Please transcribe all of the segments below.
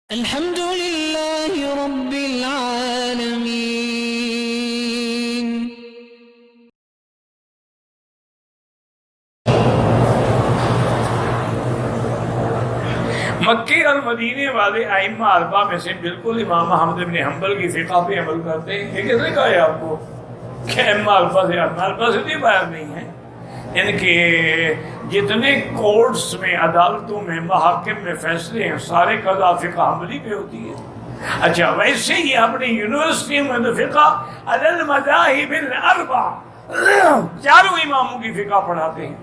الحمد لله رب العالمين. مکے اور مدینے والے ائمہ اربعہ میں سے بالکل امام احمد بن حنبل کی فقہ پہ عمل کرتے ہیں. یہ کس نے کہا ہے آپ کو کہ ائمہ اربعہ سے بھی باہر نہیں ہیں؟ ان کے جتنے کورٹس میں، عدالتوں میں، محاکم میں فیصلے ہیں، سارے قضا فقہ حنبلی پہ ہوتی ہے. اچھا، ویسے ہی اپنی یونیورسٹی میں تو فقہ علی المذاہب الاربعہ، چاروں اماموں کی فقہ پڑھاتے ہیں.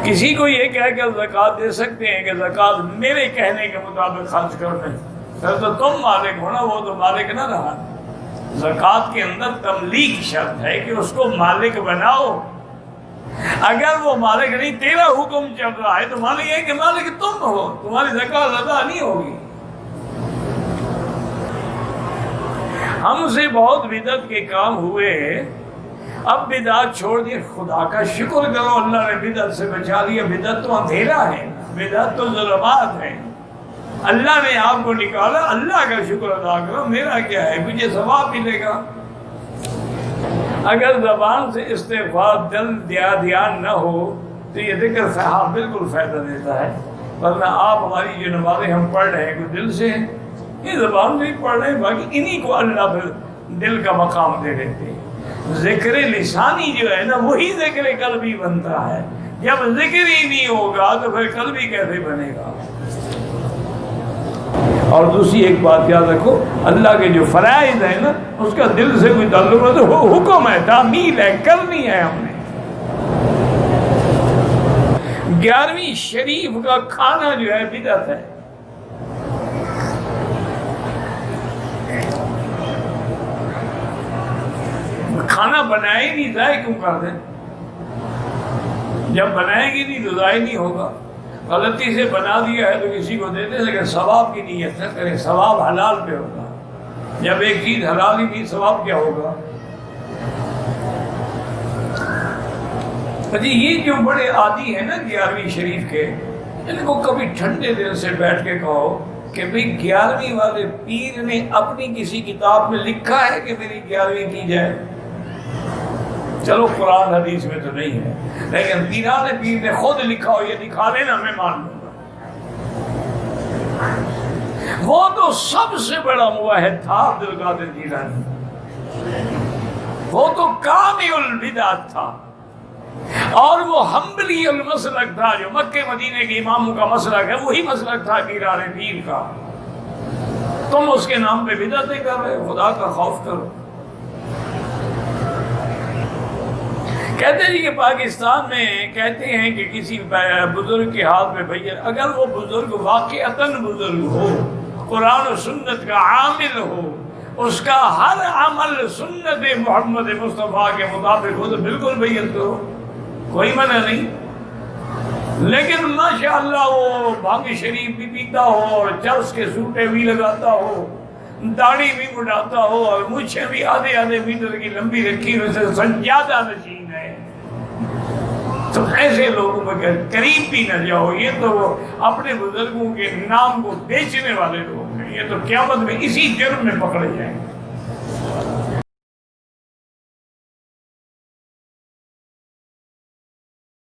کسی کو یہ کہہ کر زکوٰۃ دے سکتے ہیں کہ زکوٰۃ میرے کہنے کے مطابق خرچ کر دیں، پھر تو تم مالک ہونا، وہ تو مالک نہ رہا. زکوٰۃ کے اندر تملیک شرط ہے کہ اس کو مالک بناؤ. اگر وہ مالک نہیں، تیرا حکم چل رہا ہے تو مالک ہے کہ مالک تم ہو، تمہاری زکوٰۃ ادا نہیں ہوگی. ہم سے بہت بدعت کے کام ہوئے، اب بدعت چھوڑ دیے. خدا کا شکر کرو، اللہ نے بدعت سے بچا لیا. بدعت تو اندھیرا ہے، بدعت تو ظلمات ہے. اللہ نے آپ کو نکالا، اللہ کا شکر ادا کرو. میرا کیا ہے، مجھے ثواب ملے گا. اگر زبان سے استغفار دل دھیان نہ ہو تو یہ ذکر صحاب بالکل فائدہ دیتا ہے. ورنہ آپ ہماری جو نمازیں ہم پڑھ رہے ہیں کوئی دل سے ہیں، یہ زبان سے ہی پڑھ رہے ہیں، باقی انہی کو اللہ پھر دل کا مقام دے دیتے ہیں. ذکر لسانی جو ہے نا، وہی ذکر قلبی بنتا ہے. جب ذکر ہی نہیں ہوگا تو پھر قلبی کیسے بنے گا؟ اور دوسری ایک بات یاد رکھو، اللہ کے جو فرائض ہیں نا، اس کا دل سے کوئی تعلق نہیں. تو حکم ہے، تعمیل ہے، کرنی ہے ہم نے. 11ویں شریف کا کھانا جو ہے بدعت ہے. کھانا بنائے نہیں، ضائع کیوں کر دیں؟ جب بنائے گی نہیں تو ضائع نہیں ہوگا. غلطی سے بنا دیا ہے تو کسی کو دے دے، لیکن ثواب کی نیت نہ کرے. ثواب حلال پہ ہوگا. جب ایک چیز حلال ہی نہیں، ثواب کیا ہوگا؟ جی یہ جو بڑے عادی ہیں نا 11ویں شریف کے، ان کو کبھی ٹھنڈے دل سے بیٹھ کے کہو کہ بھئی 11ویں والے پیر نے اپنی کسی کتاب میں لکھا ہے کہ میری 11ویں کی جائے. چلو قرآن حدیث میں تو نہیں ہے، لیکن پیران پیر نے خود لکھا ہو، یہ دکھا لینا، میں مان لوں گا. وہ تو سب سے بڑا موحد تھا عبد القادر جیلانی. وہ تو کامل البدعت تھا، اور وہ حنبلی المسلک تھا. جو مکے مدینے کے اماموں کا مسلک ہے، وہی مسلک تھا پیران پیر کا. تم اس کے نام پہ بدعتیں کر رہے ہو. خدا کا خوف کرو. کہتے ہیں کہ پاکستان میں کہتے ہیں کہ کسی بزرگ کے ہاتھ میں بیعت، اگر وہ بزرگ واقعتاً بزرگ ہو، قرآن و سنت کا عامل ہو، اس کا ہر عمل سنت محمد مصطفیٰ کے مطابق ہو، تو بالکل بیعت کرو، کوئی منع نہیں. لیکن ماشاءاللہ وہ بھانگ شریف بھی پیتا ہو، اور چرس کے سوٹے بھی لگاتا ہو، داڑھی بھی مڈاتا ہو، اور مجھے بھی آدھے میٹر کی لمبی رکھی ہوئی سے سجادہ نشین ہے، تو ایسے لوگوں میں قریب بھی نہ جاؤ. یہ تو اپنے بزرگوں کے نام کو بیچنے والے لوگ ہیں. یہ تو قیامت میں اسی جرم میں پکڑے جائیں گے.